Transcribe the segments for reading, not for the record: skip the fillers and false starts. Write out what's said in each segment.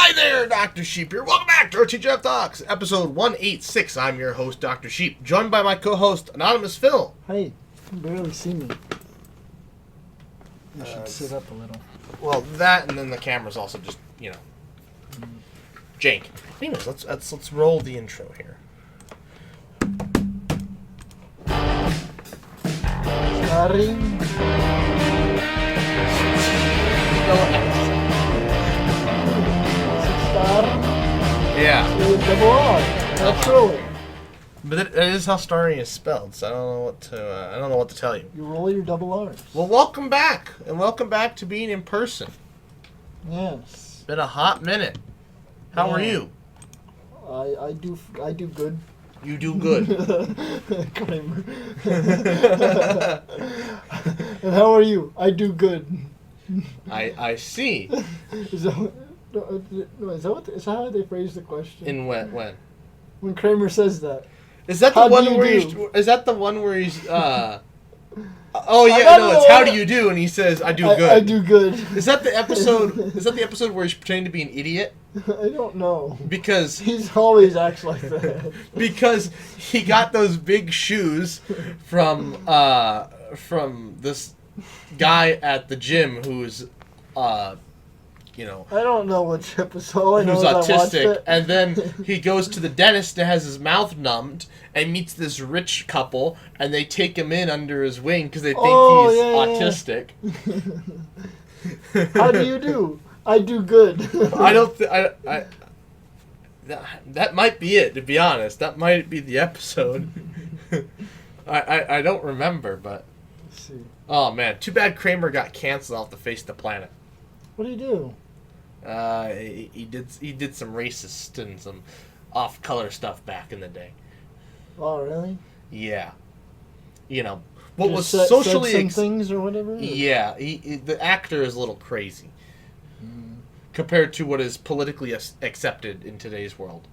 Hi there, Dr. Sheep here. Welcome back to our TGIF Talks, episode 186. I'm your host, Dr. Sheep, joined by my co-host, Anonymous Phil. Hey, you can barely see me. You should sit up a little. Well, that and then the camera's also just, jank. Anyways, let's roll the intro here. Starting. Yeah. Double R. Naturally. But it is how starring is spelled, so I don't know what to tell you. You roll your double R's. Well, welcome back, and welcome back to being in person. Yes. Been a hot minute. How are you? I do good. You do good. Kramer. And how are you? I do good. I see. Is that how they phrase the question? In when? When Kramer says that. Is that the How one do you where do? he's? Is that the one where he's? Oh yeah, no, it's how do you do, and he says I do good. I do good. Is that the episode? Is that the episode where he's pretending to be an idiot? I don't know. Because he's always acts like that. Because he got those big shoes from this guy at the gym who's I don't know which episode. Who's autistic, and then he goes to the dentist and has his mouth numbed and meets this rich couple, and they take him in under his wing because they think he's autistic. Yeah. How do you do? I do good. I don't. That might be it. To be honest, that might be the episode. I don't remember, but. Let's see. Oh man, too bad Kramer got canceled off the face of the planet. What do you do? He did some racist and some off-color stuff back in the day. Oh, really? Yeah. What was Said socially some things or whatever. Yeah, the actor is a little crazy compared to what is politically accepted in today's world.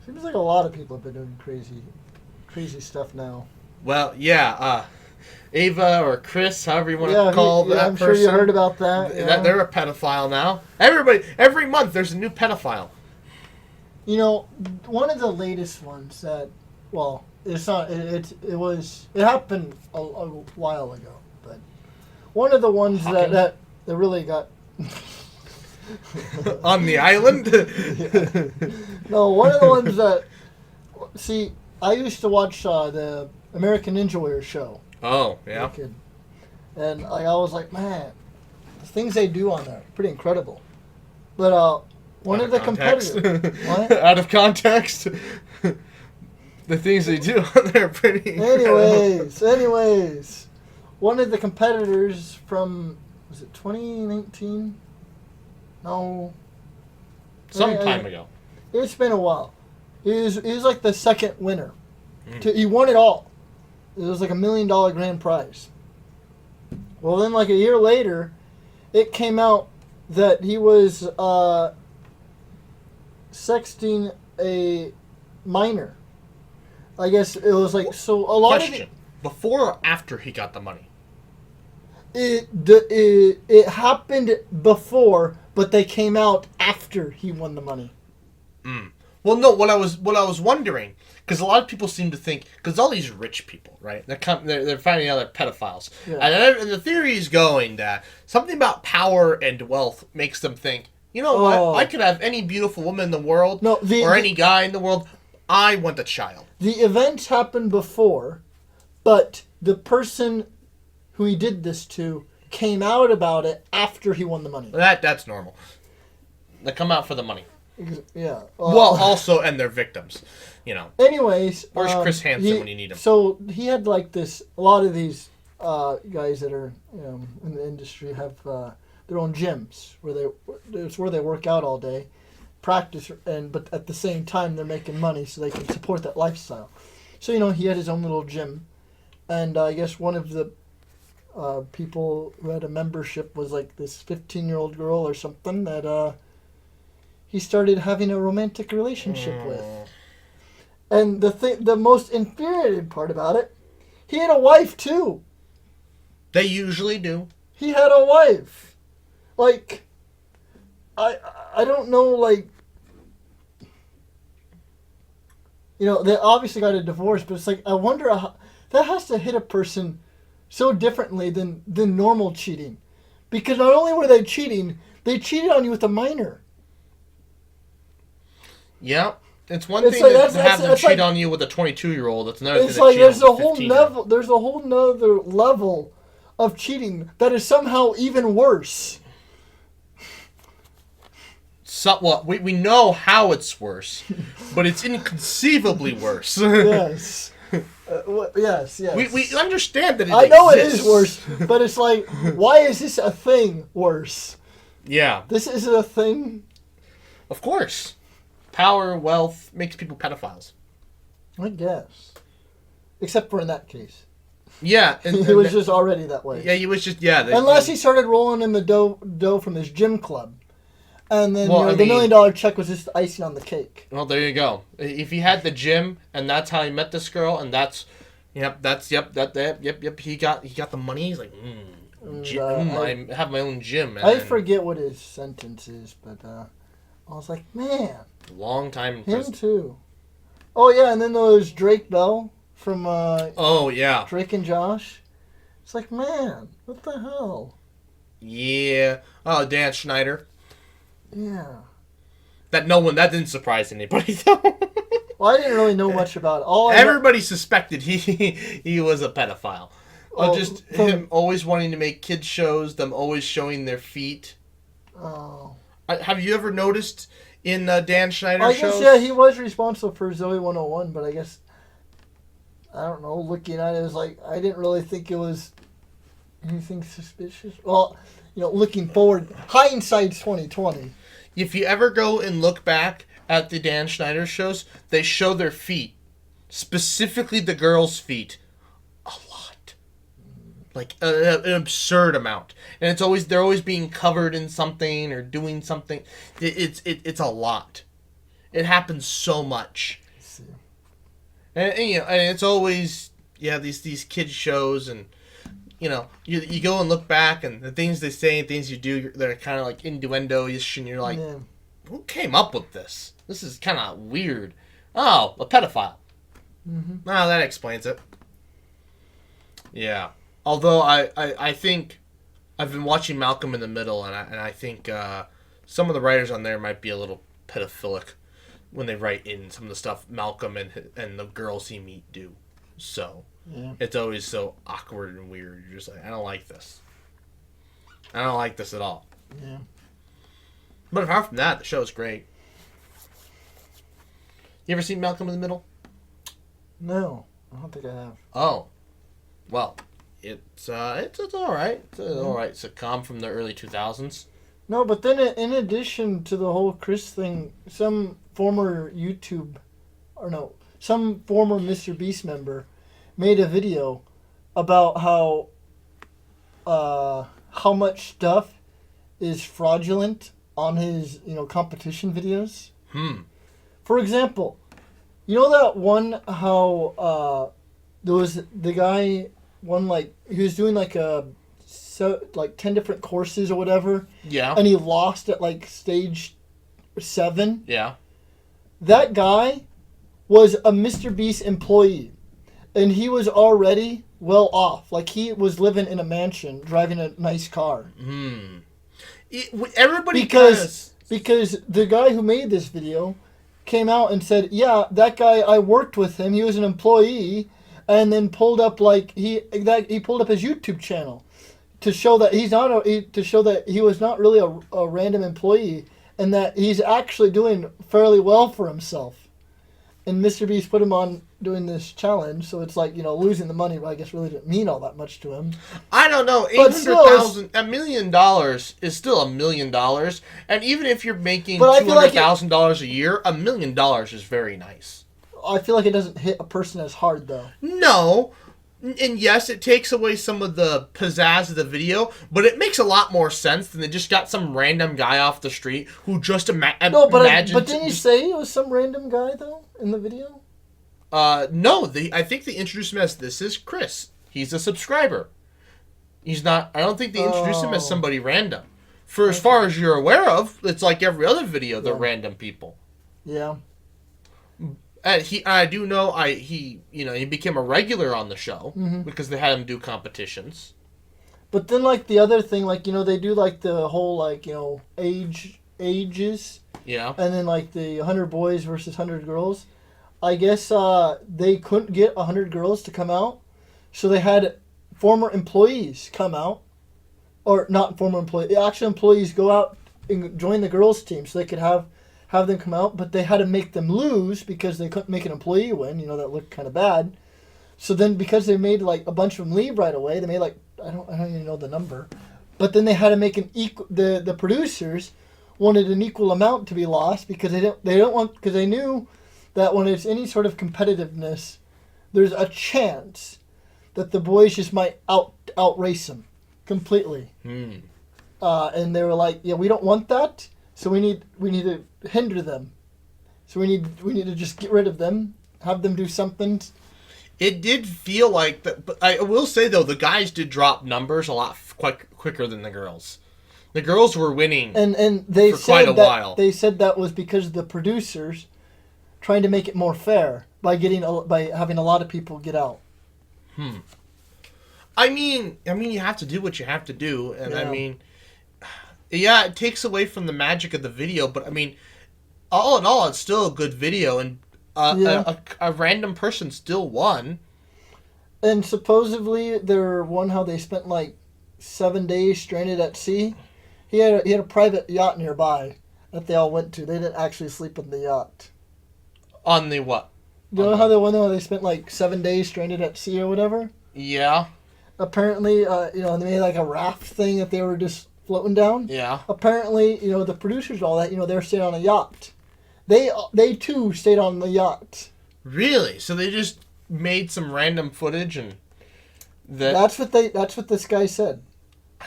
Seems like a lot of people have been doing crazy stuff now. Well, yeah. Ava or Chris, however you want to call that I'm person. sure you heard about that. Yeah. They're a pedophile now. Every month there's a new pedophile. One of the latest ones that, well, it's not. It happened a while ago, but one of the ones that really got on the island. No, one of the ones that. See, I used to watch the American Ninja Warrior show. Oh, yeah. And I was like, man, the things they do on there are pretty incredible. But one of the competitors... What? Out of context? The things they do on there are pretty incredible. Anyways. One of the competitors from... Was it 2019? No. Some time ago. It's been a while. He was like the second winner. He won it all. It was like $1 million grand prize. Well, then like a year later, it came out that he was sexting a minor. I guess it was like so a lot Question. of Before or after he got the money? it happened before, but they came out after he won the money. Well, no. What I was wondering, because a lot of people seem to think, because all these rich people, right? They're finding out they're pedophiles, and the theory is going that something about power and wealth makes them think, what? I could have any beautiful woman in the world, or any guy in the world. I want a child. The events happened before, but the person who he did this to came out about it after he won the money. That's normal. They come out for the money. Yeah. Well, also, and they're victims, Anyways. Where's Chris Hansen when you need him? So he had like this, a lot of these guys that are in the industry have their own gyms it's where they work out all day, practice, but at the same time they're making money so they can support that lifestyle. So, he had his own little gym, and I guess one of the people who had a membership was like this 15-year-old girl or something that he started having a romantic relationship with. And the most infuriating part about it, he had a wife too. They usually do. He had a wife. Like, I don't know, like, you know, they obviously got a divorce, but it's like, I wonder how, that has to hit a person so differently than normal cheating. Because not only were they cheating, they cheated on you with a minor. Yeah. It's one It's thing like, to have them cheat like, on you with a 22-year-old. It's another thing it's to like cheat on a 15-year-old. there's a whole nother level of cheating that is somehow even worse. So, well, we know how it's worse, but it's inconceivably worse. Yes. Yes. We understand that it I know exists. it is worse, but it's like, why is this a thing worse? Yeah. This isn't a thing. Of course. Power, wealth makes people pedophiles. I guess. Except for in that case. Yeah. He was just already that way. Yeah, he was just, yeah. Unless he started rolling in the dough from his gym club. And then Well, the $1 million check was just icing on the cake. Well, there you go. If he had the gym and that's how he met this girl and that's, he got the money. He's like, I have my own gym. And I forget what his sentence is, but I was like, man. Long time in Him prison. too. Oh yeah, and then there was Drake Bell from oh yeah, Drake and Josh. It's like, man, what the hell? Yeah. Oh, Dan Schneider. Yeah. That didn't surprise anybody though. Well, I didn't really know much about it. Everybody suspected he was a pedophile. Just him always wanting to make kids shows, them always showing their feet. Oh. Have you ever noticed in Dan Schneider shows? I guess, yeah, he was responsible for Zoe 101, but I guess, I don't know, looking at it, it was like, I didn't really think it was anything suspicious. Well, you know, looking forward, hindsight's 20/20. If you ever go and look back at the Dan Schneider shows, they show their feet, specifically the girls' feet, a lot, like an absurd amount, and they're always being covered in something or doing something. It's a lot. It happens so much, and you know, and it's always these kids shows and. You know, you go and look back, and the things they say and things you do, they're kind of like innuendo-ish, and you're like, who came up with this? This is kind of weird. Oh, a pedophile. Mm-hmm. Oh, that explains it. Yeah. Although I think I've been watching Malcolm in the Middle, and I think some of the writers on there might be a little pedophilic when they write in some of the stuff Malcolm and the girls he meet do. So... Yeah. It's always so awkward and weird. You're just like, I don't like this. I don't like this at all. Yeah. But apart from that, the show's great. You ever seen Malcolm in the Middle? No, I don't think I have. Oh, well, it's all right. It's an all right sitcom from the early 2000s. No, but then in addition to the whole Chris thing, some former Mr. Beast member made a video about how much stuff is fraudulent on his, competition videos. For example, you know that one how there was the guy he was doing 10 different courses or whatever. Yeah. And he lost at stage 7. Yeah. That guy was a Mr. Beast employee. And he was already well off. He was living in a mansion, driving a nice car. Everybody because the guy who made this video came out and said, "Yeah, that guy, I worked with him. He was an employee," and then pulled up he pulled up his YouTube channel to show that he was not really a random employee and that he's actually doing fairly well for himself. And Mr. Beast put him on doing this challenge, so it's losing the money, but I guess really didn't mean all that much to him. I don't know. $1 million is still $1 million, and even if you're making $200,000 a year, $1 million is very nice. I feel like it doesn't hit a person as hard, though. No. And yes, it takes away some of the pizzazz of the video, but it makes a lot more sense than they just got some random guy off the street who just imagined... But didn't you say it was some random guy, though, in the video? No. I think they introduced him as, this is Chris. He's a subscriber. He's not... I don't think they introduced him as somebody random. For as far as you're aware of, it's like every other video. They're random people. Yeah. And I do know, he became a regular on the show because they had him do competitions. But then, like, the other thing, like, they do, like, the whole, like, ages. Yeah. And then, like, the 100 boys versus 100 girls. I guess they couldn't get 100 girls to come out. So they had former employees come out. Or not former employees. Actual employees go out and join the girls' team so they could have them come out. But they had to make them lose because they couldn't make an employee win. That looked kind of bad. So then because they made, like, a bunch of them leave right away, they made, like, I don't even know the number, but then they had to make an equal. The producers wanted an equal amount to be lost because they don't want, because they knew that when it's any sort of competitiveness, there's a chance that the boys just might outrace them completely. And they were like, yeah, we don't want that, so we need to hinder them. So we need to just get rid of them, have them do something. It did feel like that, but I will say though, the guys did drop numbers a lot quicker than the girls. The girls were winning, and they for quite a while. They said that was because of the producers trying to make it more fair by having a lot of people get out. I mean, you have to do what you have to do, and I mean, yeah, it takes away from the magic of the video, but I mean, all in all, it's still a good video, and a random person still won. And supposedly, there won how they spent like 7 days stranded at sea. He had a private yacht nearby that they all went to. They didn't actually sleep on the yacht. On the what? You know how they spent like 7 days stranded at sea or whatever? Yeah. Apparently, they made like a raft thing that they were just floating down. Yeah. Apparently, the producers, all that, they were staying on a yacht. They too stayed on the yacht. Really? So they just made some random footage and that's what this guy said.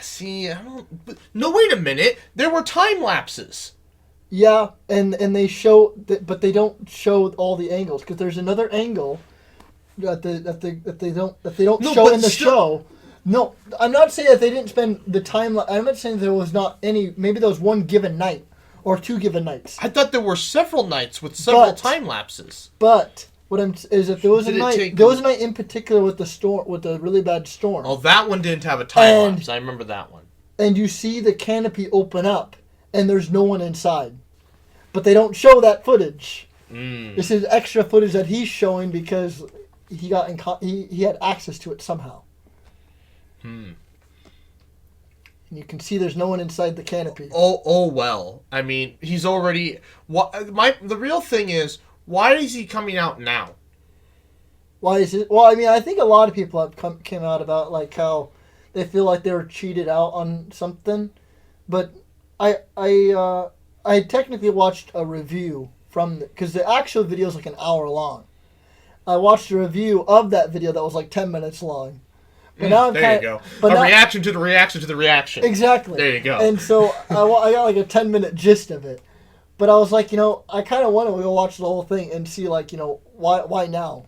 See, no, wait a minute. There were time lapses. Yeah, and they show but they don't show all the angles because there's another angle that they don't show in the show. No, I'm not saying that they didn't spend the time. I'm not saying there was not any. Maybe there was one given night. Or 2 given nights. I thought there were several nights with several time lapses. But is that there was a night. There was a night in particular with the really bad storm. Oh, that one didn't have a time lapse. I remember that one. And you see the canopy open up, and there's no one inside, but they don't show that footage. This is extra footage that he's showing because he had access to it somehow. And you can see there's no one inside the canopy. Oh well. I mean, he's already. The real thing is, why is he coming out now? Why is it? Well, I mean, I think a lot of people have came out about like how they feel like they were cheated out on something, but I technically watched a review because the actual video is like an hour long. I watched a review of that video that was like 10 minutes long. But now there you go. Reaction to the reaction to the reaction. Exactly. There you go. And so I got like a 10-minute gist of it. But I was like, I kind of want to go watch the whole thing and see like, why now?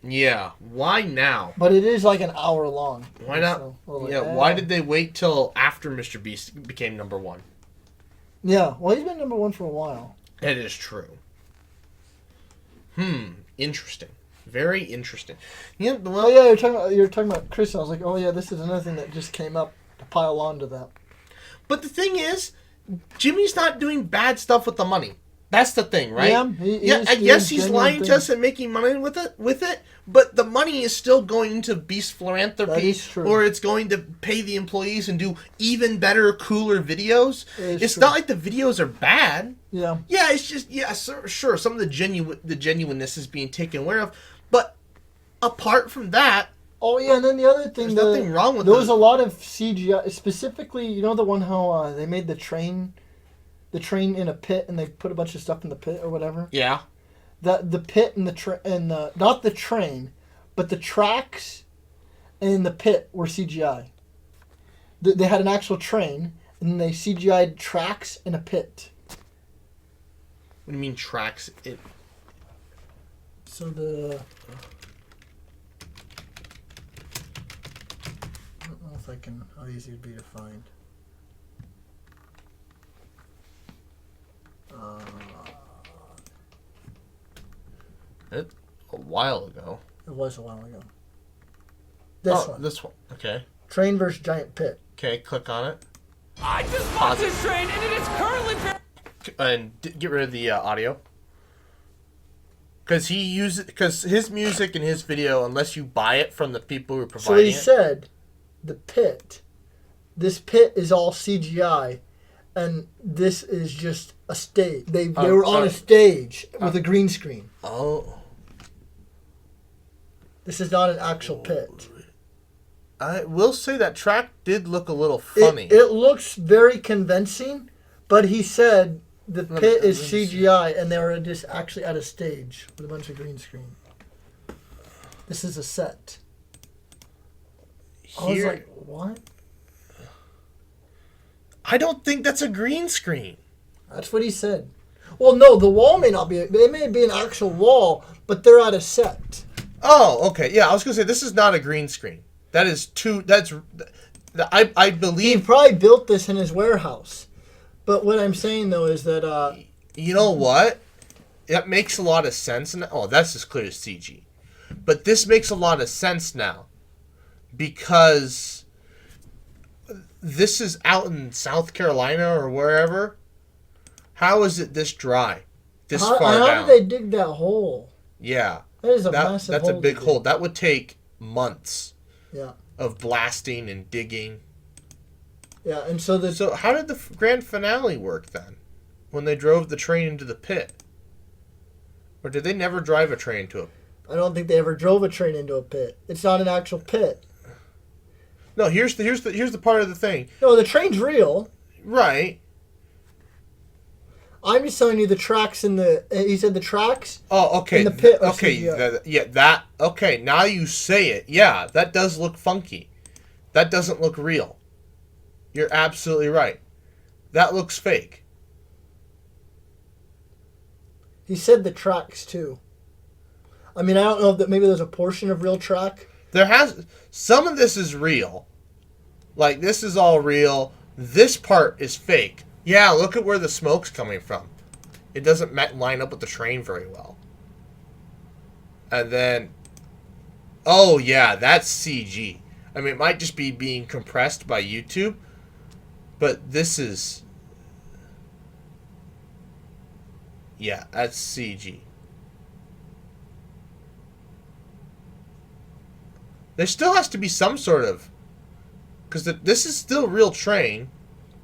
Yeah, why now? But it is like an hour long. Why not? So, why did they wait till after Mr. Beast became number 1? Yeah, well, he's been number 1 for a while. That is true. Interesting. Very interesting. Yeah, well, you're talking about Chris. I was like, oh yeah, this is another thing that just came up to pile on to that. But the thing is, Jimmy's not doing bad stuff with the money. That's the thing, right? Yeah, yes, he's lying to us and making money with it, but the money is still going to Beast Philanthropy, that is true. Or it's going to pay the employees and do even better, cooler videos. It's true. Not like the videos are bad. Yeah. Yeah, it's just sure. Some of the genuineness is being taken aware of, but apart from that. Oh yeah, and then the other thing, there's nothing wrong with. There was a lot of CGI, specifically. The one how they made the train in a pit and they put a bunch of stuff in the pit or whatever. Yeah. The pit and not the train, but the tracks and the pit were CGI. They had an actual train and they CGI'd tracks in a pit. What do you mean tracks? So I don't know how easy it'd be to find. It a while ago. It was a while ago. This one. This one. Okay. Train versus giant pit. Okay, click on it. I just bought this train and it is currently... And get rid of the audio. Because his music and his video, unless you buy it from the people who are providing it. So he said, this pit is all CGI, and this is just a stage. They were on a stage with a green screen. Oh. This is not an actual pit. I will say that track did look a little funny. It looks very convincing, but he said the pit is CGI, and they were just actually at a stage with a bunch of green screen. This is a set. I was like, what? I don't think that's a green screen. That's what he said. Well, no, the wall may not be. It may be an actual wall, but they're at a set. Oh, okay. Yeah, I was gonna say this is not a green screen. That is too. I believe He probably built this in his warehouse. But what I'm saying though is that you know what? That makes a lot of sense. Oh, that's as clear as CG. But this makes a lot of sense now because this is out in South Carolina or wherever. How is it this dry? This far down? How did they dig that hole? Yeah. That is a massive hole. That's a big hole. That would take months. Yeah. Of blasting and digging. Yeah, and so how did the grand finale work then? When they drove the train into the pit? Or did they never drive a train to it? I don't think they ever drove a train into a pit. It's not an actual pit. No, here's the part of the thing. No, the train's real. Right. I'm just telling you the tracks in the. He said the tracks. Oh, okay. In the pit. Okay, okay. Now you say it. Yeah, that does look funky. That doesn't look real. You're absolutely right. That looks fake. He said the tracks too. I mean, I don't know if maybe there's a portion of real track. Some of this is real. Like this is all real. This part is fake. Yeah, look at where the smoke's coming from. It doesn't line up with the train very well. And then, oh yeah, that's CG. I mean, it might just be being compressed by YouTube, but this is, yeah, that's CG. There still has to be some sort of, because this is still real train.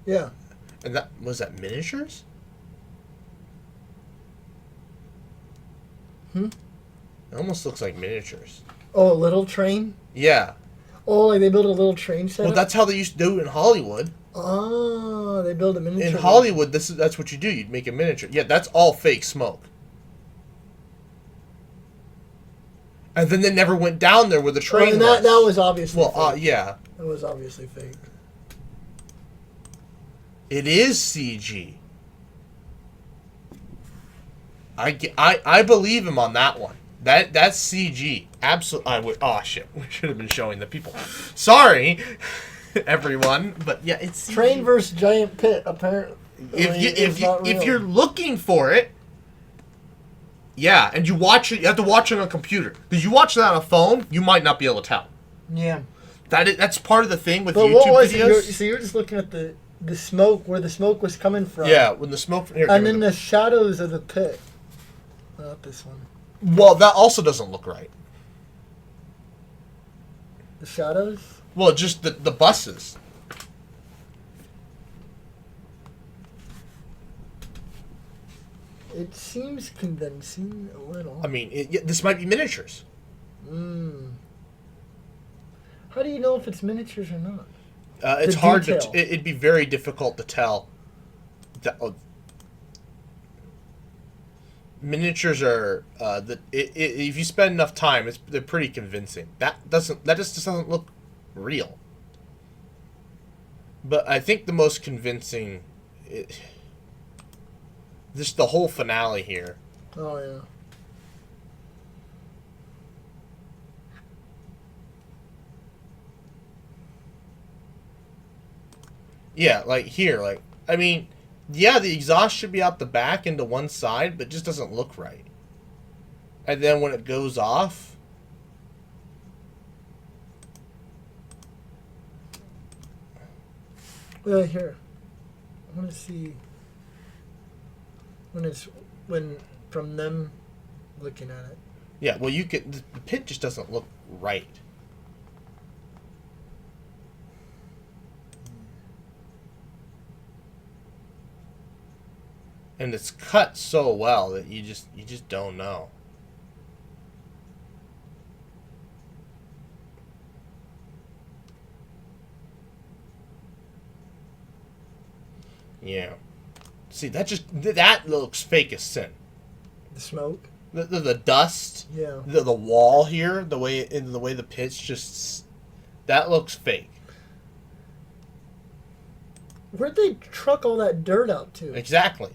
Yeah. And was that miniatures? It almost looks like miniatures. Oh, a little train? Yeah. Oh, like they built a little train set? Well, that's how they used to do it in Hollywood. Oh, they build a miniature. In Hollywood, that's what you do. You'd make a miniature. Yeah, that's all fake smoke. And then they never went down there where the train was. That was obviously fake. Yeah. That was obviously fake. It is CG. I believe him on that one. That's CG. Absolutely. Oh shit! We should have been showing the people. Sorry, everyone, but yeah, it's CG. Train versus giant pit. Apparently, if you're looking for it, yeah, and you watch it, you have to watch it on a computer. Because you watch that on a phone, you might not be able to tell. Yeah. That's part of the thing with YouTube videos. So you're just looking at the smoke, where the smoke was coming from. Yeah, when the smoke. And then the shadows of the pit. Not this one. Well, that also doesn't look right. The shadows? Well, just the buses. It seems convincing a little. I mean, this might be miniatures. How do you know if it's miniatures or not? It's hard to. It'd be very difficult to tell. Miniatures are if you spend enough time, they're pretty convincing. That just doesn't look real. But I think the most convincing, just the whole finale here. Oh yeah. Yeah, like here, I mean, yeah, the exhaust should be out the back into one side, but it just doesn't look right. And then when it goes off... Well, here. I want to see when from them looking at it. Yeah, well, you get the pit just doesn't look right. And it's cut so well that you just don't know. Yeah. See, that looks fake as sin. The smoke. The dust. Yeah. The wall here, the way the pit's just, that looks fake. Where'd they truck all that dirt out to? Exactly.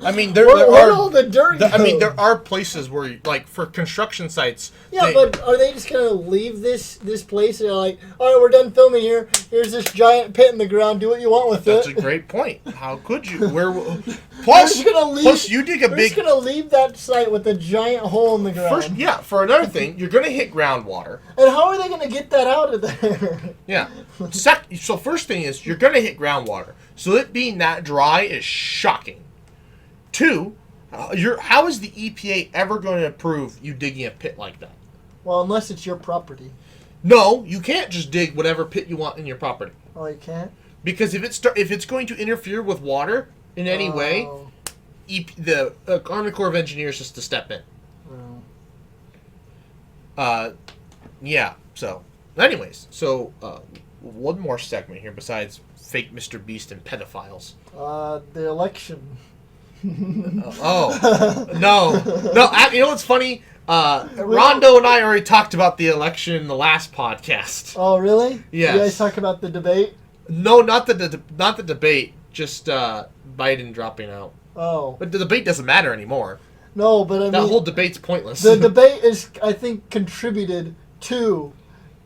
I mean, where'd all the dirt go? I mean, there are places where, like, for construction sites. Yeah, but are they just gonna leave this place and they're like, all right, we're done filming here. Here's this giant pit in the ground. Do what you want with That's it. a great point. How could you? Plus, you dig a they're big. just gonna leave that site with a giant hole in the ground. First, yeah. For another thing, you're gonna hit groundwater. And how are they gonna get that out of there? Yeah. So first thing is you're gonna hit groundwater. So it being that dry is shocking. Two, how is the EPA ever going to approve you digging a pit like that? Well, unless it's your property. No, you can't just dig whatever pit you want in your property. Oh, you can't? Because if it's going to interfere with water in any way, the Army Corps of Engineers has to step in. Yeah. So, anyways, one more segment here besides fake Mr. Beast and pedophiles. The election. No. You know what's funny? Rondo and I already talked about the election in the last podcast. Oh, really? Yes. You guys talk about the debate? No, not the debate. Just Biden dropping out. Oh. But the debate doesn't matter anymore. No, but I mean... That whole debate's pointless. The debate is, I think, contributed to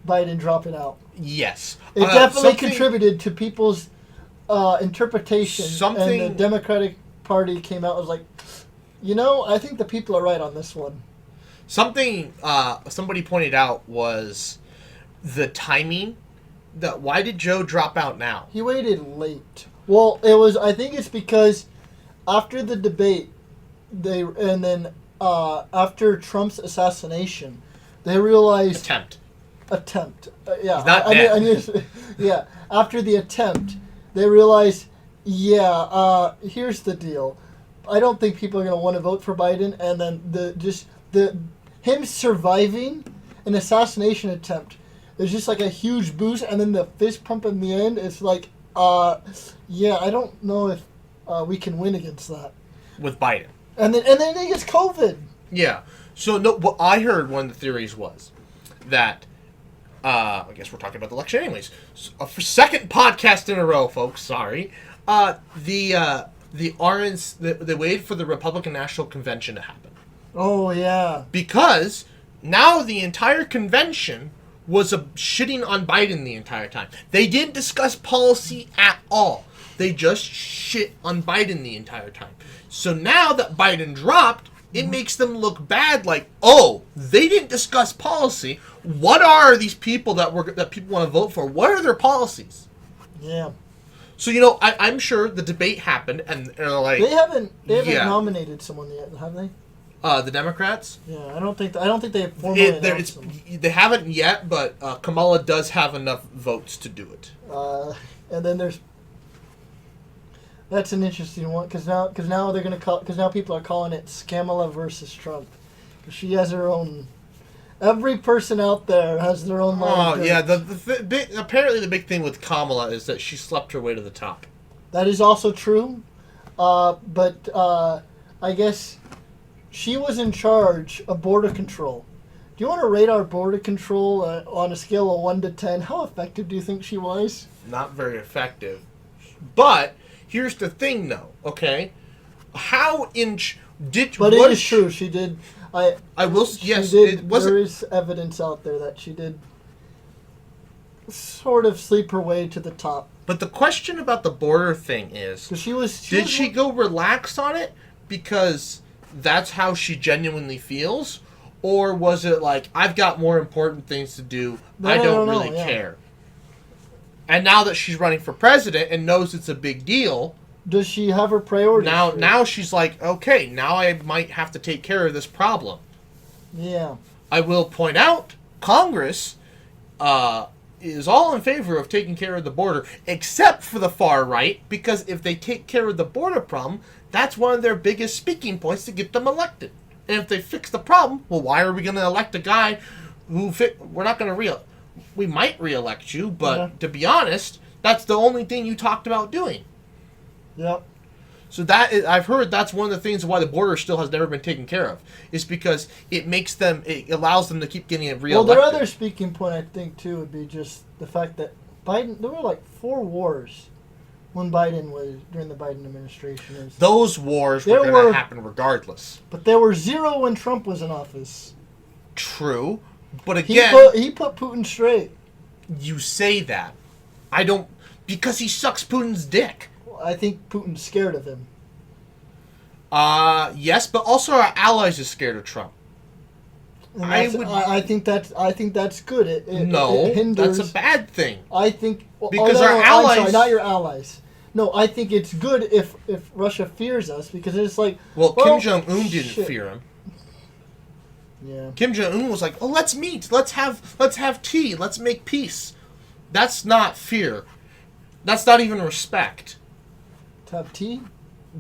Biden dropping out. Yes. It definitely contributed to people's interpretation. Something... And the Democratic Party came out and was like, I think the people are right on this one. Something somebody pointed out was the timing. Why did Joe drop out now? He waited late. Well, I think it's because after the debate, after Trump's assassination, they realized... Attempt. Yeah. He's not dead. Yeah. After the attempt, they realized, here's the deal. I don't think people are going to want to vote for Biden, and then him surviving an assassination attempt is just like a huge boost, and then the fist pump in the end, it's like, I don't know if we can win against that. With Biden. And then he gets COVID. Yeah. So, no, what I heard one of the theories was that, I guess we're talking about the election anyways. So, for second podcast in a row, folks, sorry. They waited for the Republican National Convention to happen. Oh, yeah. Because now the entire convention was shitting on Biden the entire time. They didn't discuss policy at all. They just shit on Biden the entire time. So now that Biden dropped, it makes them look bad, like, oh, they didn't discuss policy. What are these people that people want to vote for? What are their policies? Yeah. So, I'm sure the debate happened, and they're like... They haven't nominated someone yet, have they? The Democrats? Yeah, I don't think they have formally announced them. They haven't yet, but Kamala does have enough votes to do it. And then that's an interesting one because now they're gonna because now people are calling it Scamala versus Trump. She has her own. Every person out there has their own. Oh yeah, apparently the big thing with Kamala is that she slept her way to the top. That is also true, but I guess she was in charge of border control. Do you want to rate our border control on a scale of 1 to 10? How effective do you think she was? Not very effective, but here's the thing, though. Okay, But it is true. She did. I will. Yes, it wasn't. There is evidence out there that she did sort of sleep her way to the top. But the question about the border thing is, did she go relaxed on it because that's how she genuinely feels, Or was it like, I've got more important things to do, I don't really care? And now that she's running for president and knows it's a big deal... Does she have her priorities? Now she's like, okay, now I might have to take care of this problem. Yeah. I will point out, Congress is all in favor of taking care of the border, except for the far right, because if they take care of the border problem, that's one of their biggest speaking points to get them elected. And if they fix the problem, well, why are we going to elect a guy who we're not going to we might re-elect you, but to be honest, that's the only thing you talked about doing. Yep. So I've heard that's one of the things why the border still has never been taken care of, is because it allows them to keep getting it re-elected. Well, their other speaking point, I think, too, would be just the fact that Biden, there were like 4 wars when Biden was, during the Biden administration. Those wars were going to happen regardless. But there were 0 when Trump was in office. True. But again... He put Putin straight. You say that. I don't... Because he sucks Putin's dick. Well, I think Putin's scared of him. Yes, but also our allies are scared of Trump. I think that's good. It hinders, that's a bad thing. I think... Because our allies... I'm sorry, not your allies. No, I think it's good if Russia fears us, because it's like... Well, Kim Jong-un didn't fear him. Yeah. Kim Jong-un was like, "Oh, let's meet. Let's have tea. Let's make peace." That's not fear. That's not even respect. To have tea?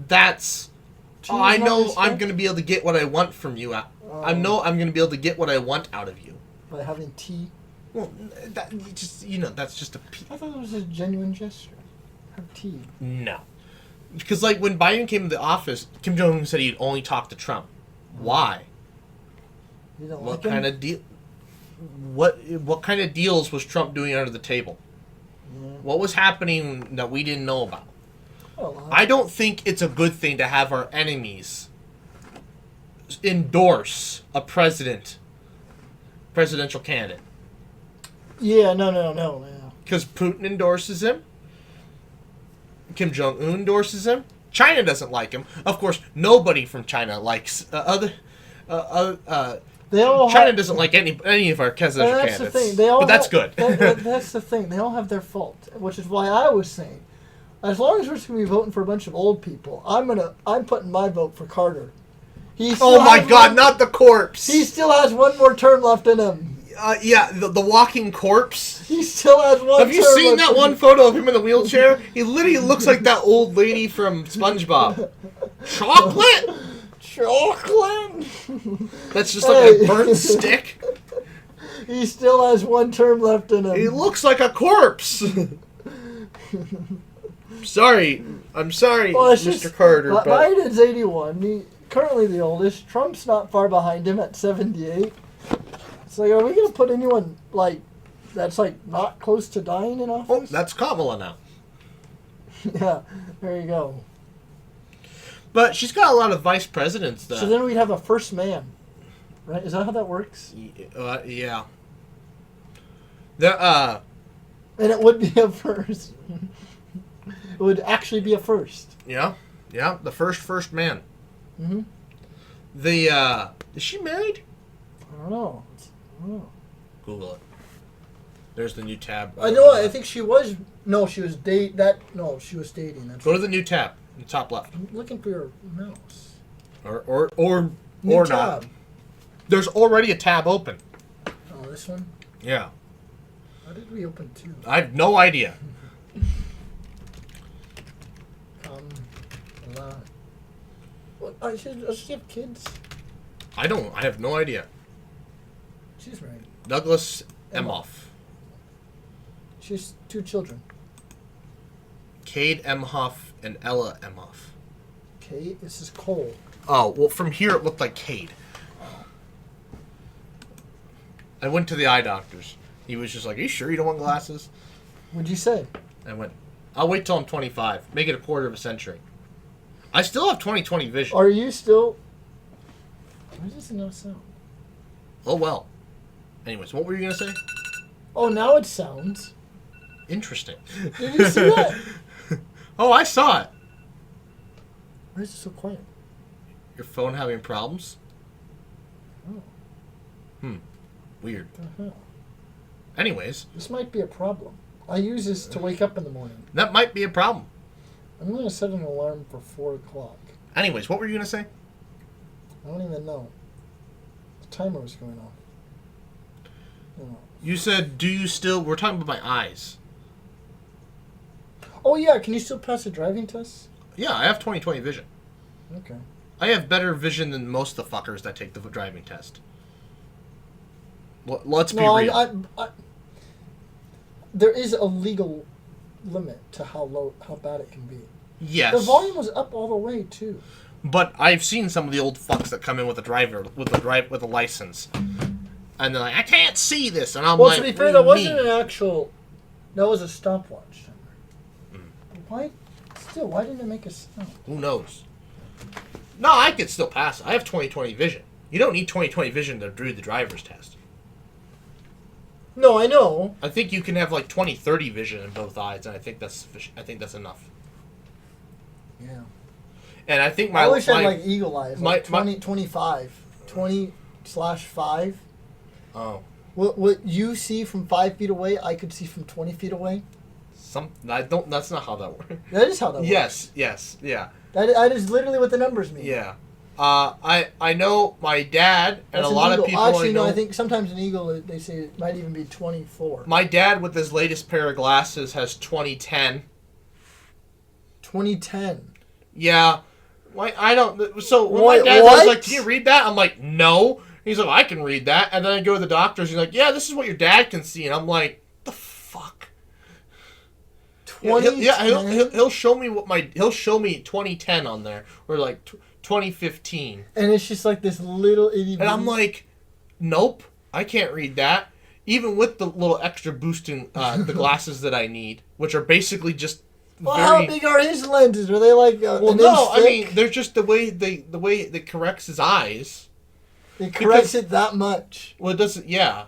That's... I know I'm going to be able to get what I want from you. I know I'm going to be able to get what I want out of you. By having tea? Well, that's just a... I thought it was a genuine gesture. Have tea. No. Because, like, when Biden came into office, Kim Jong-un said he'd only talk to Trump. Why? You don't What like kind him? of deal? What kind of deals was Trump doing under the table? Yeah. What was happening that we didn't know about? Well, I don't think it's a good thing to have our enemies endorse a presidential candidate. Yeah, no. Yeah. Because Putin endorses him. Kim Jong-un endorses him. China doesn't like him. Of course, nobody from China likes China doesn't like any of our presidential candidates. The thing. But that's good. That's the thing. They all have their fault, which is why I was saying, as long as we're just gonna be voting for a bunch of old people, I'm putting my vote for Carter. Oh my God! Not the corpse. He still has one more term left in him. Yeah, the walking corpse. He still has one. Have you seen that one photo of him in the wheelchair? He literally looks like that old lady from SpongeBob. Chocolate. That's just like a burnt stick. He still has one term left in him. He looks like a corpse. Sorry, I'm sorry, well, Mr. Carter. But Biden's 81. Currently the oldest. Trump's not far behind him at 78. It's like, are we gonna put anyone that's not close to dying in office? Oh, that's Kamala now. Yeah, there you go. But she's got a lot of vice presidents, though. So then we'd have a first man, right? Is that how that works? Yeah. And it would be a first. It would actually be a first. Yeah. The first man. Mm-hmm. Is she married? I don't know. Google it. There's the new tab. I know. I think she was. No, she was dating. She was dating. Go to the new tab, the top left. I'm looking for your mouse. Or new not. Tab. There's already a tab open. Oh, this one. Yeah. How did we open two? I have no idea. Does she have kids? I have no idea. She's married. Douglas Emhoff. She has 2 children. Cade Emhoff and Ella Emhoff. Cade? This is Cole. Oh, well, from here it looked like Cade. I went to the eye doctor's. He was just like, "Are you sure you don't want glasses?" What'd you say? I went, "I'll wait till I'm 25. Make it a quarter of a century." I still have 20/20 vision. Are you still... Why does it not sound? Oh, well. Anyways, what were you going to say? Oh, now it sounds. Interesting. Did you see that? Oh, I saw it. Why is it so quiet? Your phone having problems? Oh. Weird. Uh-huh. Anyways, This might be a problem. I use this to wake up in the morning. that might be a problem. I'm going to set an alarm for 4 o'clock. Anyways, what were you gonna say? I don't even know. The timer was going off. No. You said, do you still... We're talking about my eyes. Oh, yeah. Can you still pass a driving test? Yeah, I have 20/20 vision. Okay. I have better vision than most of the fuckers that take the driving test. Let's be real. There is a legal limit to how bad it can be. Yes. The volume was up all the way too. But I've seen some of the old fucks that come in with a license, and they're like, I can't see this, and I'm Well, like, to be fair, that wasn't an actual. That was a stopwatch timer. Why didn't it make a sound? Who knows? No, I could still pass. I have 20/20 vision. You don't need 20/20 vision to do the driver's test. No, I know. I think you can have like 20/30 vision in both eyes, and I think that's sufficient. I think that's enough. Yeah. And I think I wish I had like eagle eyes, like my- 25. 20/5. Oh. What you see from 5 feet away, I could see from 20 feet away. That's not how that works. That is how that works. Yes, yeah. That is literally what the numbers mean. Yeah. I know my dad and That's a lot an of eagle. people Actually, I know. no, I think sometimes an eagle, they say it might even be 24. My dad, with his latest pair of glasses, has 20/10. 2010. Yeah. I don't. So when my dad was like, "Can you read that?" I'm like, "No." He's like, "I can read that." And then I go to the doctors. He's like, "Yeah, this is what your dad can see." And I'm like, "The fuck." 2010? He'll show me he'll show me 2010 on there, or like 2015. And it's just like this little itty. And I'm like, "Nope, I can't read that." Even with the little extra boosting the glasses that I need, which are basically just. Well, how big are his lenses? Are they like well, an no, inch I mean thick? they're just the way it corrects his eyes. It corrects it that much. Well, it doesn't. Yeah,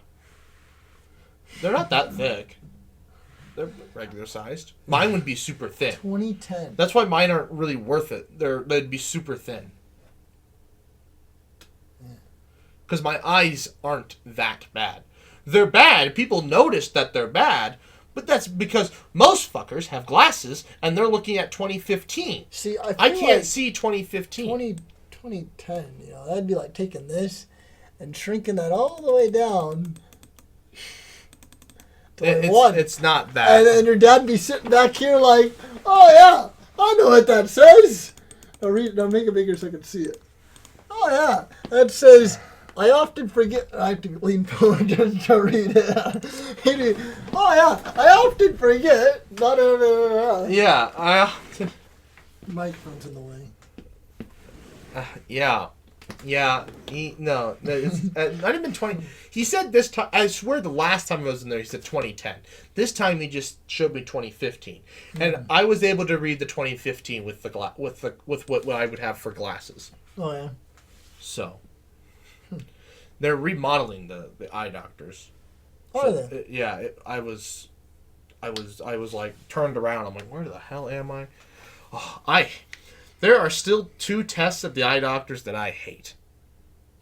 they're not that thick. They're regular sized. Mine would be super thin. 2010. That's why mine aren't really worth it. They'd be super thin. Because my eyes aren't that bad. They're bad. People notice that they're bad. But that's because most fuckers have glasses and they're looking at 2015. See, I can't see 2015. 2010, that'd be like taking this and shrinking that all the way down to one. It's not that. And then your dad be sitting back here like, oh yeah, I know what that says. Now make it bigger so I can see it. Oh yeah, that says, I often forget. I have to lean forward just to read it. Oh yeah, I often forget. Yeah, Microphone's in the way. yeah. No, it's not even 20. He said this time. I swear, the last time I was in there, he said 2010. This time, he just showed me 2015, and I was able to read the 2015 with what I would have for glasses. Oh yeah. So. They're remodeling the eye doctors. Are they? I was like turned around. I'm like, where the hell am I? There are still 2 tests at the eye doctors that I hate.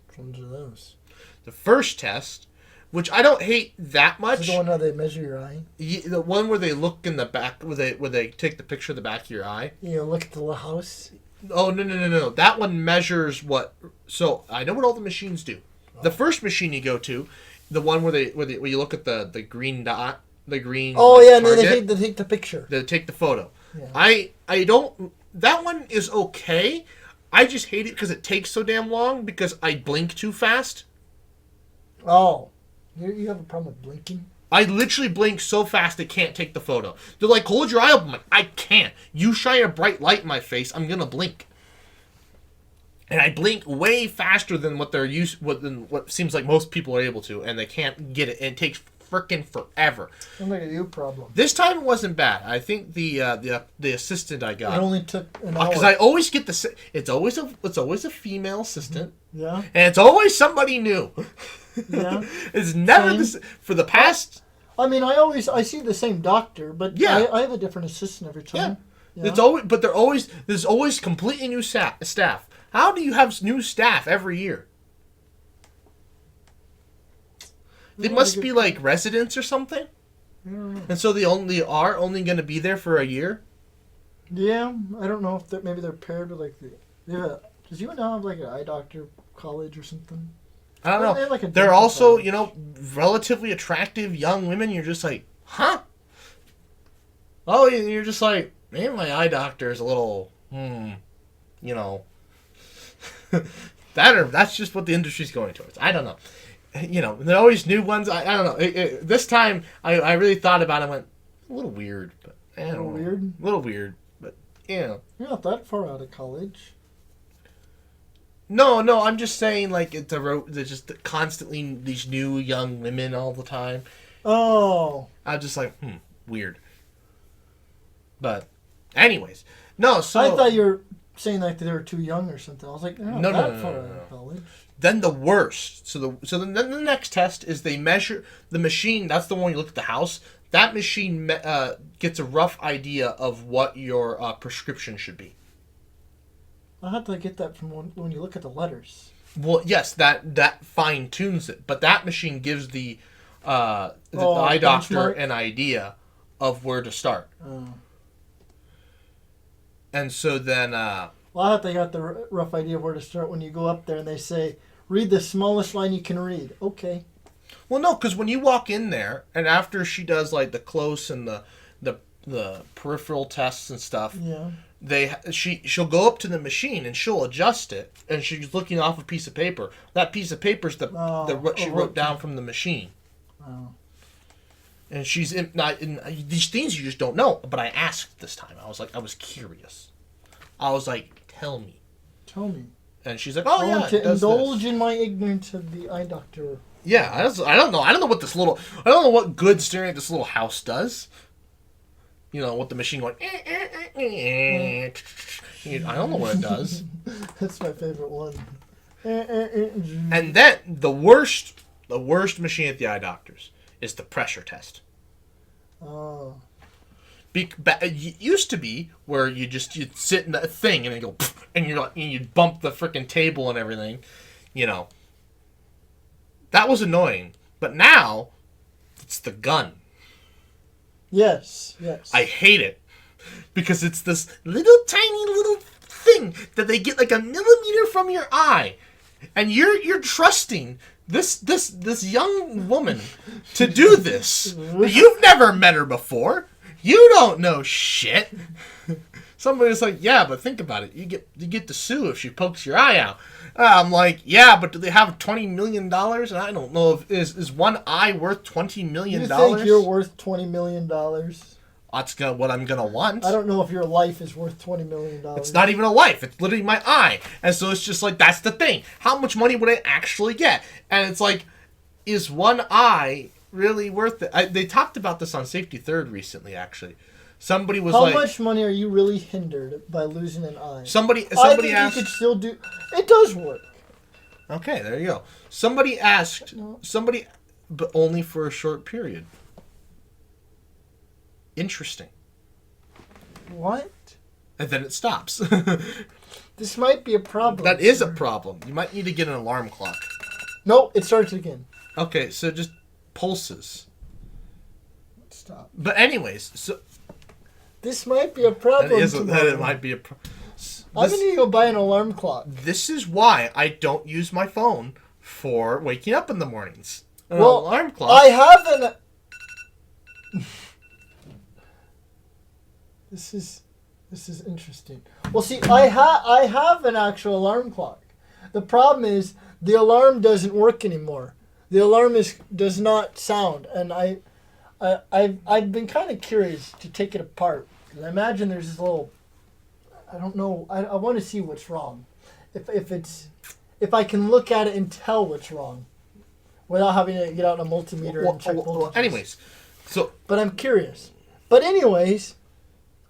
Which ones are those? The first test, which I don't hate that much. Is it the one where they measure your eye? The one where they look in the back, where they take the picture of the back of your eye. Look at the little house. Oh no! That one measures what. So I know what all the machines do. The first machine you go to, the one where you look at the green dot, the green. Oh yeah, and then target, they take the picture. They take the photo. Yeah. I don't. That one is okay. I just hate it because it takes so damn long because I blink too fast. Oh, you have a problem with blinking? I literally blink so fast it can't take the photo. They're like, hold your eye open. I'm like, I can't. You shine a bright light in my face, I'm gonna blink. And I blink way faster than what seems like most people are able to, and they can't get it. And it takes frickin' forever. Sounds like a you problem. This time it wasn't bad. I think the assistant I got. It only took an hour. Because I always get it's always a female assistant. Yeah. And it's always somebody new. Yeah. It's never this for the past. I mean, I see the same doctor, but Yeah. I have a different assistant every time. Yeah. There's always completely new staff. How do you have new staff every year? They must be like residents or something. And so they only going to be there for a year. Yeah, I don't know if maybe they're paired with like does UNL have like an eye doctor college or something? I don't know. They have, like, a They're dental also, college. relatively attractive young women. You're just like, huh? Oh, you're just like, maybe my eye doctor is a little, that's just what the industry's going towards. I don't know. There are always new ones. I don't know. This time, I really thought about it and went, a little weird. But, I don't know. Weird? A little weird. But, You're not that far out of college. No, I'm just saying, like, there's just constantly these new young women all the time. Oh. I'm just like, weird. But, anyways. No, so... I thought you were saying, like, they were too young or something. I was like, no, far out of college. Then the worst. Then the next test is they measure the machine. That's the one you look at the house. That machine gets a rough idea of what your prescription should be. I had to get that from when you look at the letters. Well, yes, that fine tunes it, but that machine gives the eye doctor an idea of where to start. Oh. And so then... I thought they got the rough idea of where to start when you go up there and they say, read the smallest line you can read. Okay. Well, no, because when you walk in there, and after she does, like, the close and the peripheral tests and stuff... Yeah. She'll go up to the machine and she'll adjust it, and she's looking off a piece of paper. That piece of paper is what she wrote down from the machine. Oh. And she's in these things you just don't know. But I asked this time. I was curious. I was like, tell me. And she's like, oh yeah, to indulge in my ignorance of the eye doctor. Yeah, I don't know. I don't know what good staring at this little house does. What the machine going... I don't know what it does. That's my favorite one. And then, the worst machine at the eye doctor's is the pressure test. Oh. It used to be where you'd sit in that thing and then go... And you'd bump the freaking table and everything. That was annoying. But now, it's the gun. Yes. I hate it because it's this tiny little thing that they get like a millimeter from your eye, and you're trusting this young woman to do this. You've never met her before. You don't know shit. Somebody's like, yeah, but think about it. You get to sue if she pokes your eye out. I'm like, yeah, but do they have $20 million? And I don't know if is one eye worth $20 million. You think you're worth $20 million? That's what I'm gonna want. I don't know if your life is worth $20 million. It's not even a life. It's literally my eye. And so it's just like, that's the thing. How much money would I actually get? And it's like, is one eye really worth it? They talked about this on Safety Third recently, actually. Somebody was How much money are you really hindered by losing an eye? Somebody asked... you could still do... It does work. Okay, there you go. Somebody asked... But only for a short period. Interesting. What? And then it stops. This might be a problem. That is a problem. You might need to get an alarm clock. No, it starts again. Okay, so just pulses. Stop. But anyways, so... This might be a problem. That might be a problem. I'm going to go buy an alarm clock. This is why I don't use my phone for waking up in the mornings. An alarm clock. I have an... This is interesting. Well, see, I have an actual alarm clock. The problem is the alarm doesn't work anymore. The alarm does not sound, and I've been kind of curious to take it apart. I imagine there's this little... I don't know. I want to see what's wrong. If I can look at it and tell what's wrong, without having to get out a multimeter and check voltages. Anyways, but I'm curious. But anyways,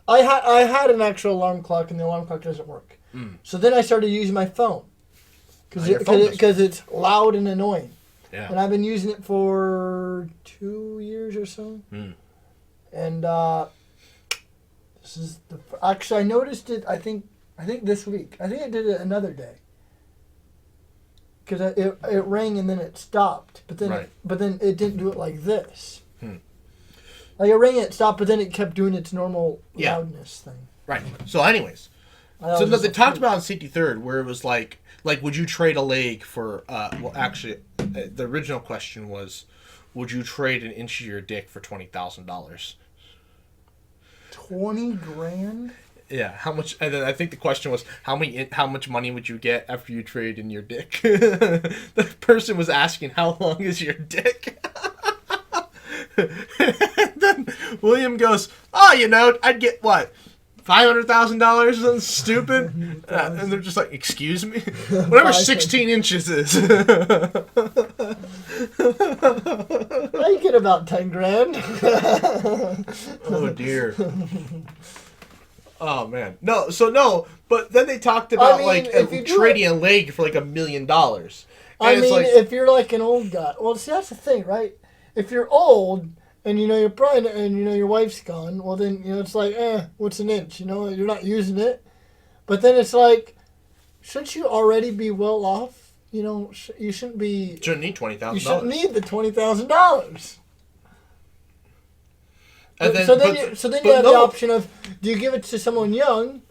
I had an actual alarm clock, and the alarm clock doesn't work. So then I started using my phone because it's loud and annoying. Yeah. And I've been using it for 2 years or so. And this is actually I noticed it. I think this week. I think I did it another day. because it rang and then it stopped, but then Right. it didn't do it like this. Like it rang and it stopped, but then it kept doing its normal loudness thing. Right. So, anyways, so they talked about in Safety Third where it was like would you trade a leg for? Well, actually, the original question was, would you trade an inch of your dick for $20,000? 20 grand? Yeah, how much? And then I think the question was, how much money would you get after you trade in your dick? The person was asking, how long is your dick? And then William goes, oh, I'd get what? $500,000? Something stupid? And they're just like, excuse me? Whatever 16 inches is. I get about 10 grand. Oh, dear. Oh, man. No, but then they talked about, trading a leg for, $1 million. If you're like an old guy. Well, see, that's the thing, right? If you're old and, you're pregnant and, your wife's gone, well, then, it's like, what's an inch? You're not using it. But then it's like, shouldn't you already be well off? You shouldn't be... Shouldn't need $20,000. You shouldn't need the $20,000. And then, so then you have the option of, do you give it to someone young?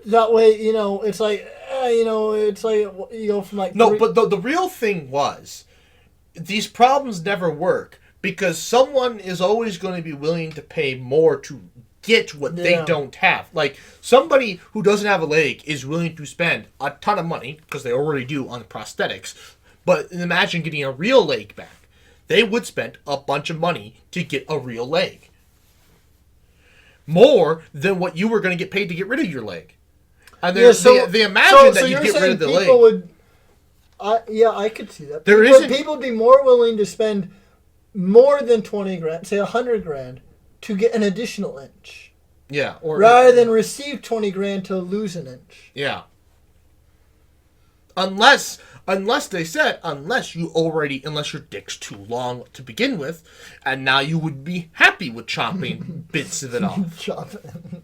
That way, it's like, it's like you go from like... No, but the real thing was, these problems never work because someone is always going to be willing to pay more to get what they don't have. Like, somebody who doesn't have a leg is willing to spend a ton of money, because they already do on prosthetics, but imagine getting a real leg back. They would spend a bunch of money to get a real leg. More than what you were going to get paid to get rid of your leg. And they imagine that you get rid of the leg. I could see that. People would be more willing to spend more than 20 grand, say 100 grand, to get an additional inch. Yeah. Rather than receive 20 grand to lose an inch. Yeah. Unless they said, unless your dick's too long to begin with, and now you would be happy with chopping bits of it off. Chopping.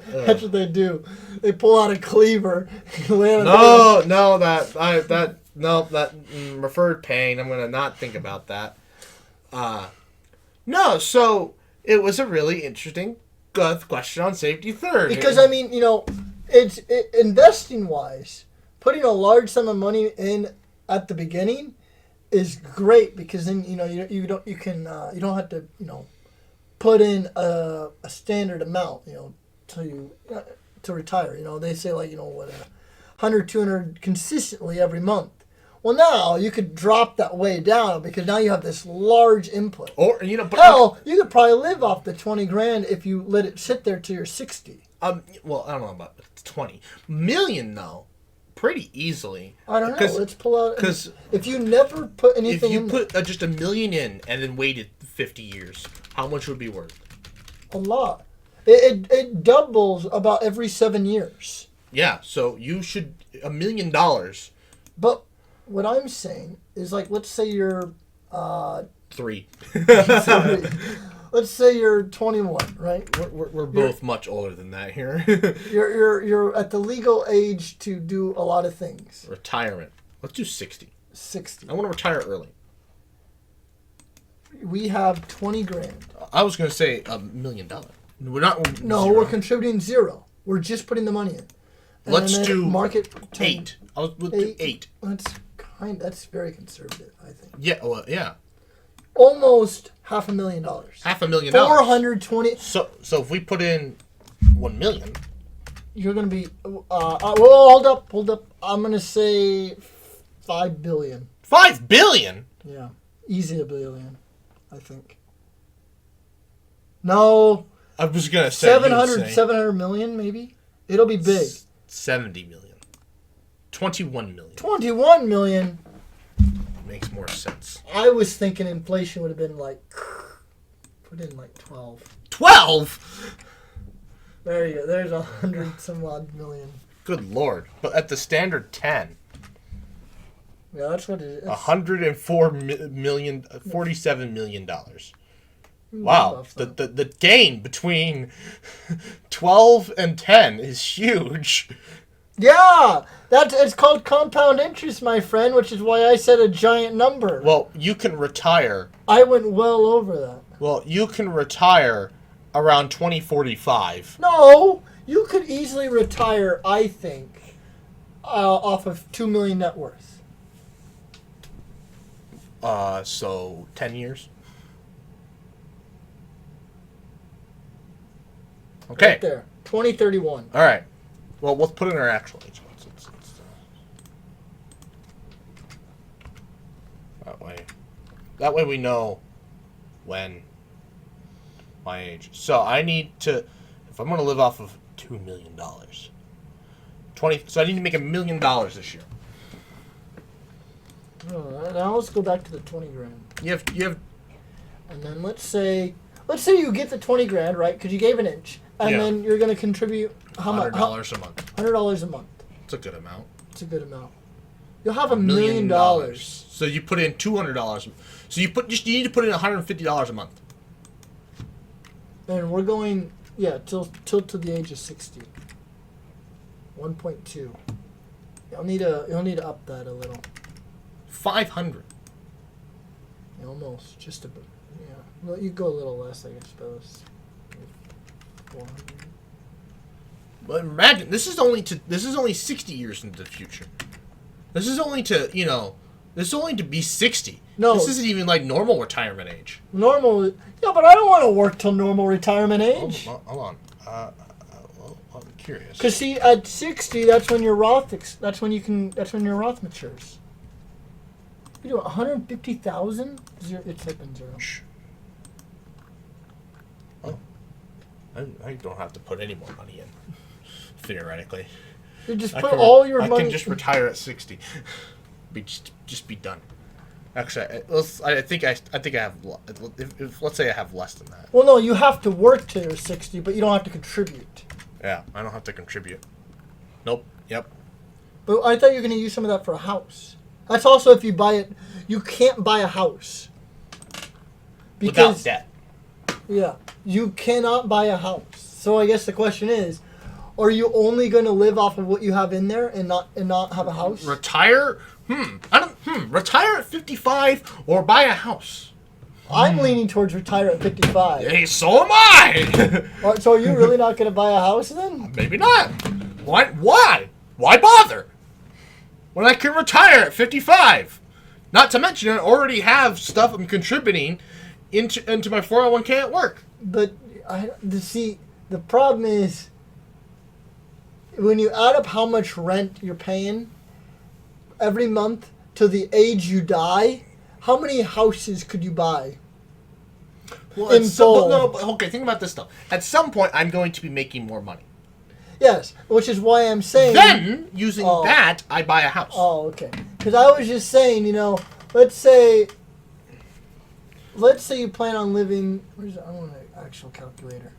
That's what they do. They pull out a cleaver. Referred pain. I'm gonna not think about that. No. So it was a really interesting question on Safety Third. Because it's investing wise, putting a large sum of money in at the beginning is great because then you don't have to put in a standard amount to retire. They say what 100, 200 consistently every month. Well, now you could drop that way down because now you have this large input. Or you could probably live off the 20 grand if you let it sit there till you're 60. Well, I don't know about 20 million though, pretty easily. I don't know. Let's pull out because if you never put anything, if you put just $1 million in and then waited 50 years, how much would it be worth? A lot. It doubles about every 7 years. Yeah, so you should $1 million. But what I'm saying is, let's say you're 3. Let's say you're 21, right? We're both much older than that here. you're at the legal age to do a lot of things. Retirement. Let's do 60. 60. I want to retire early. We have 20 grand. I was going to say $1 million. We're not. No, zero. We're contributing 0. We're just putting the money in. And Let's do market 8. We'll do 8. That's very conservative, I think. Yeah. Well, yeah. Almost $500,000. $500,000. 420. So if we put in 1 million, you're gonna be. Hold up. I'm gonna say $5 billion. $5 billion. Yeah, easy $1 billion, I think. No. I was gonna say 700 million, maybe. It'll be big. 70 million. 21 million. 21 million. Makes more sense. I was thinking inflation would have been put in 12. 12? There you go. There's 100 some odd million. Good Lord. But at the standard 10. Yeah, that's what it is. $104 million, $47 million. Wow. The gain between 12 and 10 is huge. Yeah, it's called compound interest, my friend, which is why I said a giant number. Well, you can retire. I went well over that. Well, you can retire around 2045. No, you could easily retire, I think, off of $2 million net worth. So 10 years. Okay. Right there, 2031. All right. Well, let's put in our actual age. That way we know when my age. So I need to, if I'm going to live off of $2 million, so I need to make $1 million this year. Now let's go back to the 20 grand. You have, and then let's say you get the 20 grand, right? Because you gave an inch, and then you're going to contribute how much? $100 a month. $100 a month. It's a good amount. It's a good amount. You'll have $1 million. So you put in $200. So you need to put in $150 a month. And we're going, till to the age of 60. 1.2. You'll need to up that a little. 500. Almost, just a bit. Yeah, well, you go a little less, I suppose. 400. But imagine this is only 60 years into the future. This is only to be 60. No, this isn't even like normal retirement age. Normal, yeah, but I don't want to work till normal retirement age. Hold on. I'm curious. Cause see, at 60, that's when your Roth your Roth matures. You do 150,000. It's typing zero. Shh. Oh, I don't have to put any more money in. Theoretically, you just put all your money. I can just retire at 60. Just be done. Actually, I think I have. Let's say I have less than that. Well, no, you have to work till you're 60, but you don't have to contribute. Yeah, I don't have to contribute. Nope. Yep. But I thought you were going to use some of that for a house. That's also if you buy it. You can't buy a house Without debt. Yeah, you cannot buy a house. So I guess the question is, are you only going to live off of what you have in there and not have a house? Retire? Retire at 55 or buy a house? I'm leaning towards retire at 55. Hey, so am I. So are you really not going to buy a house then? Maybe not. Why? Why bother? When I can retire at 55. Not to mention I already have stuff I'm contributing into my 401k at work. But the problem is when you add up how much rent you're paying every month to the age you die, how many houses could you buy? Well, okay, think about this though. At some point, I'm going to be making more money. Yes, which is why I'm saying... Then, using that, I buy a house. Oh, okay. Because I was just saying, let's say you plan on living... I want an actual calculator.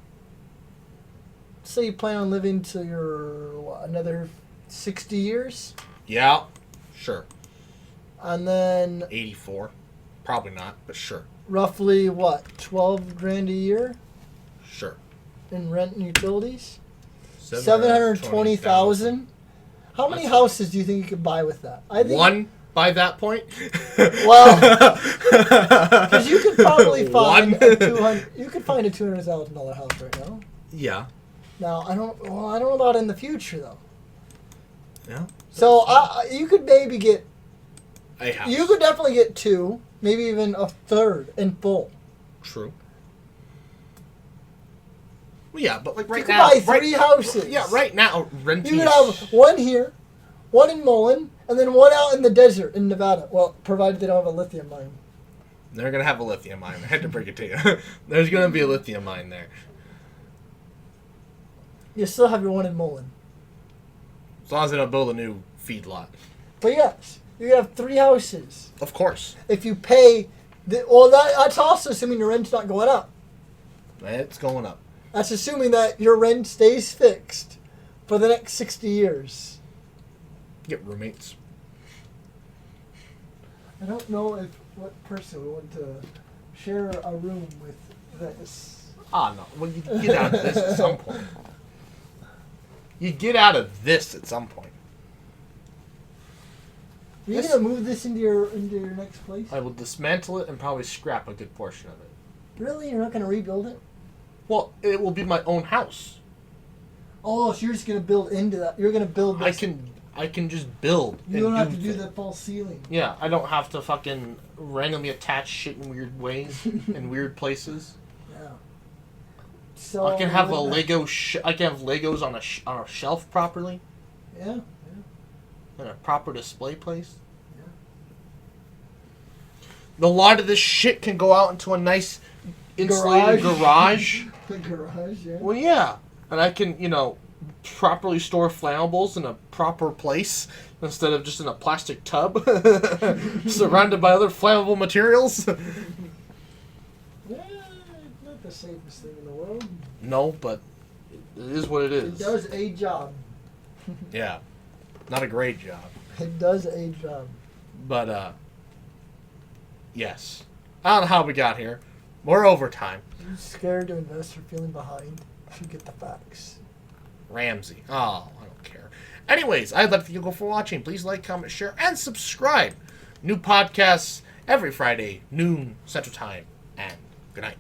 Let's say you plan on living till you're, another 60 years? Yeah, sure. And then... 84. Probably not, but sure. Roughly, what, 12 grand a year? Sure. In rent and utilities? 720,000. How many houses do you think you could buy with that? I think one by that point. Well, because you could probably find You could find a $200,000 house right now. Yeah. Now I don't know about in the future though. Yeah. So you could maybe get a house. You could definitely get two, maybe even a third in full. True. Well, yeah, but like right you could now, buy three houses. Yeah, right now, renting. You could have one here, one in Mullen, and then one out in the desert in Nevada. Well, provided they don't have a lithium mine. They're gonna have a lithium mine. I had to break it to you. There's gonna be a lithium mine there. You still have your one in Mullen. As long as they don't build a new feedlot. But yes, you have three houses. Of course. If you pay, that's also assuming your rent's not going up. It's going up. That's assuming that your rent stays fixed for the next 60 years. Get roommates. I don't know what person would want to share a room with this. Ah, no. Well, you get out of this at some point. you get out of this at some point. Are you gonna move this into your next place? I will dismantle it and probably scrap a good portion of it. Really? You're not gonna rebuild it? Well, it will be my own house. Oh, so you're just gonna build into that? You're gonna build this? I can just build. You don't have to do the false ceiling. Yeah, I don't have to fucking randomly attach shit in weird ways in weird places. Yeah. So I can have a Lego. I can have Legos on a shelf properly. Yeah. In a proper display place. Yeah. A lot of this shit can go out into a nice insulated garage. The garage, yeah. Well, yeah, and I can, properly store flammables in a proper place instead of just in a plastic tub surrounded by other flammable materials. Yeah, not the safest thing in the world. No, but it is what it is. It does a job. Yeah. Not a great job. It does a job. But, yes. I don't know how we got here. We're overtime. You're scared to invest or feeling behind. You should get the facts. Ramsey. Oh, I don't care. Anyways, I'd like to thank you all for watching. Please like, comment, share, and subscribe. New podcasts every Friday, noon Central Time. And good night.